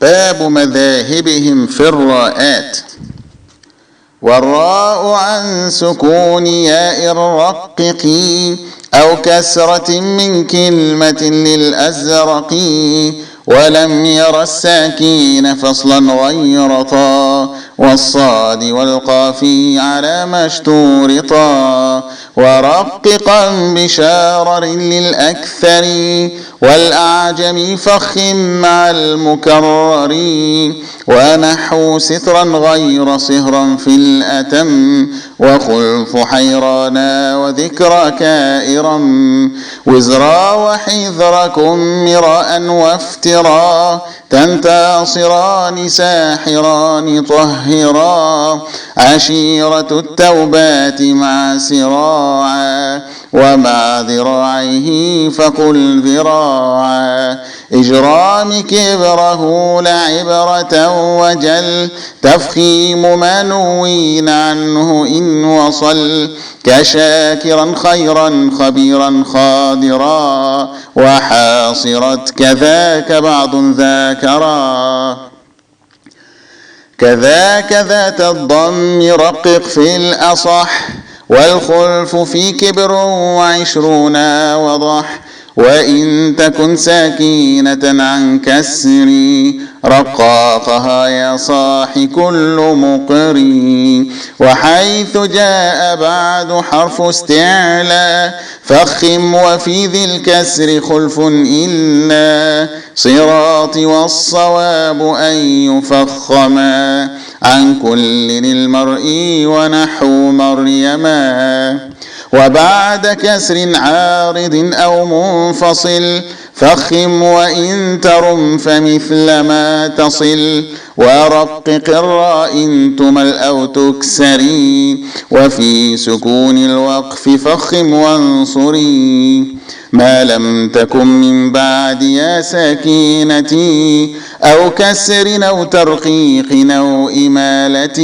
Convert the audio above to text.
باب مذاهبهم في الراءات. والراء عن سكون ياء الرقق أو كسرة من كلمة للأزرق، ولم ير الساكين فصلا غير طا، والصاد والقاف على ما اشتورطا، ورققا بشارر للأكثر، والأعجم فخم مع المكرر، ونحو سترا غير صهرا في الأتم، وخلف حيرانا وذكر كائرا، وزرا وحذركم مراء وافترا، تنتصران ساحران طهرا، عشيرة التوبات مع سراعا، ومع ذراعيه فقل ذراعا، إجرام كبره لعبرة وجل، تفخيم ما نوين عنه إن وصل، كشاكرا خيرا خبيرا خادرا، وحاصرت كذاك بعض ذاكرا، كذاك ذات الضم رقق في الأصح، والخلف في كبر وعشرون وضح، وإن تكن ساكينة عن كسر، رقاقها يا صاح كل مقري، وحيث جاء بعد حرف استعلاء، فخم وفي ذي الكسر خلف إلا، صراط والصواب أن يفخما، عن كل المرء ونحو مريما، وبعد كسر عارض أو منفصل، فخم وإن ترم فمثل ما تصل، ورقق الراء إن تمل أو تكسري، وفي سكون الوقف فخم وانصري، ما لم تكن من بعد يا سكينتي، أو كسر أو ترقيق أو إمالة.